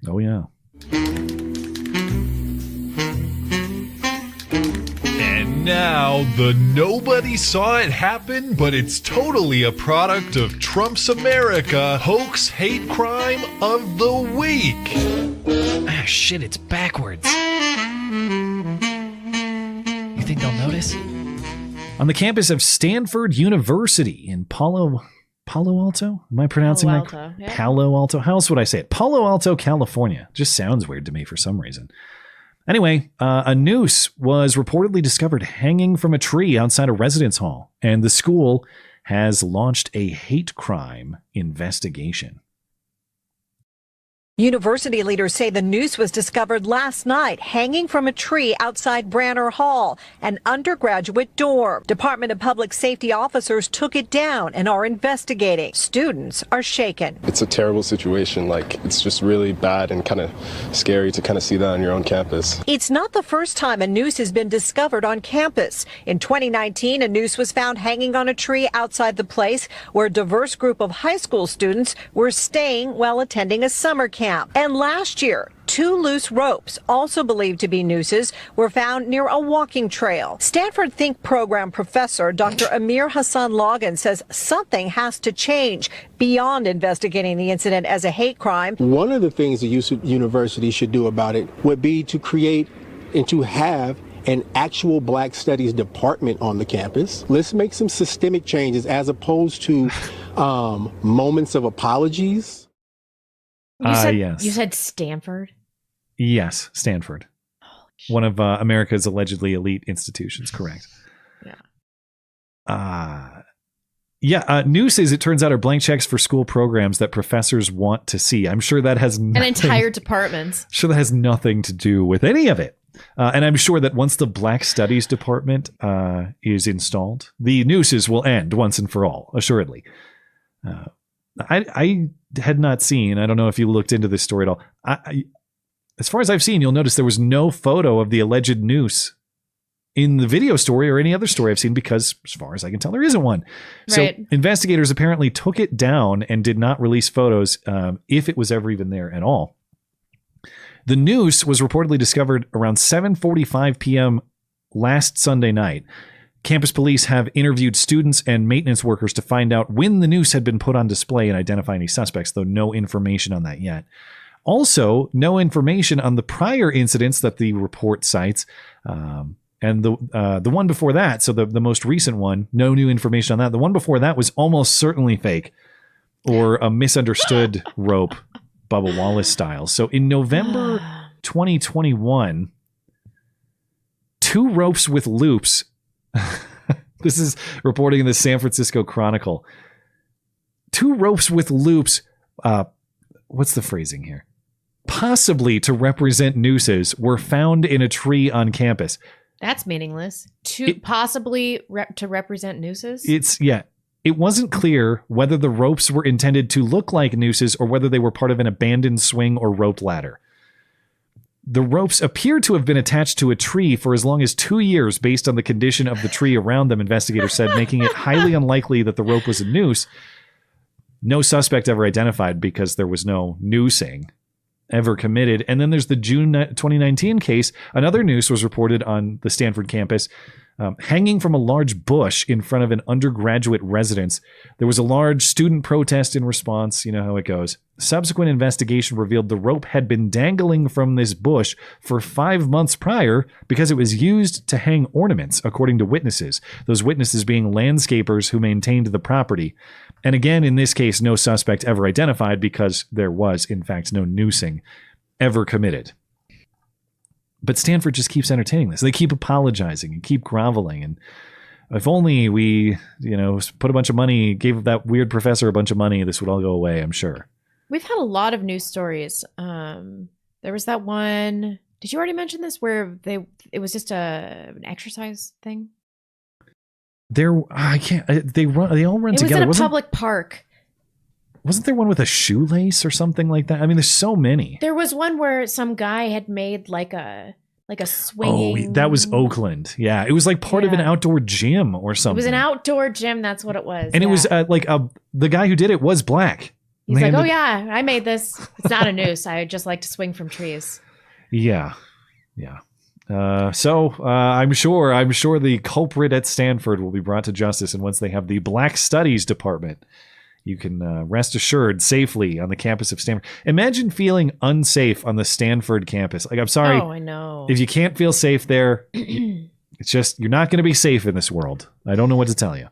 Oh, yeah. And now, the nobody saw it happen, but it's totally a product of Trump's America hoax hate crime of the week. Ah, shit, it's backwards. You think they'll notice? On the campus of Stanford University in Palo Alto? Am I pronouncing Palo that? Alto, yeah. Palo Alto. How else would I say it? Palo Alto, California. Just sounds weird to me for some reason. Anyway, a noose was reportedly discovered hanging from a tree outside a residence hall, and the school has launched a hate crime investigation. University leaders say the noose was discovered last night hanging from a tree outside Branner Hall, an undergraduate dorm. Department of Public Safety officers took it down and are investigating. Students are shaken. It's a terrible situation. It's just really bad and kind of scary to kind of see that on your own campus. It's not the first time a noose has been discovered on campus. In 2019, a noose was found hanging on a tree outside the place where a diverse group of high school students were staying while attending a summer camp. And last year, 2 loose ropes, also believed to be nooses, were found near a walking trail. Stanford Think Program professor Dr. Amir Hassan Logan says something has to change beyond investigating the incident as a hate crime. One of the things the university should do about it would be to create and to have an actual Black Studies department on the campus. Let's make some systemic changes as opposed to moments of apologies. You said Stanford? Yes, Stanford. One of America's allegedly elite institutions, correct. Yeah. Nooses, it turns out, are blank checks for school programs that professors want to see. I'm sure that has nothing, An entire department. Sure that has nothing to do with any of it. And I'm sure that once the Black Studies department is installed, the nooses will end once and for all, assuredly. I had not seen, I don't know if you looked into this story at all. As far as I've seen, you'll notice there was no photo of the alleged noose in the video story or any other story I've seen because, as far as I can tell, there isn't one. Right. So investigators apparently took it down and did not release photos if it was ever even there at all. The noose was reportedly discovered around 7:45 p.m. last Sunday night. Campus police have interviewed students and maintenance workers to find out when the noose had been put on display and identify any suspects, though no information on that yet. Also, no information on the prior incidents that the report cites. And the one before that, so the most recent one, no new information on that. The one before that was almost certainly fake or a misunderstood rope, Bubba Wallace style. So in November 2021, 2 ropes with loops. This is reporting in the San Francisco Chronicle. 2 ropes with loops. What's the phrasing here? Possibly to represent nooses were found in a tree on campus. That's meaningless. Possibly to represent nooses? It wasn't clear whether the ropes were intended to look like nooses or whether they were part of an abandoned swing or rope ladder. The ropes appear to have been attached to a tree for as long as 2 years based on the condition of the tree around them, investigators said, making it highly unlikely that the rope was a noose. No suspect ever identified because there was no noosing ever committed. And then there's the June 2019 case. Another noose was reported on the Stanford campus, hanging from a large bush in front of an undergraduate residence. There was a large student protest in response. You know how it goes. Subsequent investigation revealed the rope had been dangling from this bush for 5 months prior because it was used to hang ornaments, according to witnesses. Those witnesses being landscapers who maintained the property. And again, in this case, no suspect ever identified because there was, in fact, no noosing ever committed. But Stanford just keeps entertaining this. They keep apologizing and keep groveling. And if only we, put a bunch of money, gave that weird professor a bunch of money, this would all go away, I'm sure. We've had a lot of news stories. There was that one. Did you already mention this where it was just an exercise thing? They all run together. It was in a public park. Wasn't there one with a shoelace or something like that? I mean, there's so many. There was one where some guy had made like a swinging. Oh, that was Oakland. Yeah, it was like part of an outdoor gym or something. It was an outdoor gym. That's what it was. And it was the guy who did it was black. He's like, Landed- oh yeah, I made this. It's not a noose. I just like to swing from trees. Yeah. So I'm sure the culprit at Stanford will be brought to justice. And once they have the Black Studies Department, you can rest assured safely on the campus of Stanford. Imagine feeling unsafe on the Stanford campus. Like, I'm sorry. Oh, I know. If you can't feel safe there, it's just, you're not going to be safe in this world. I don't know what to tell you.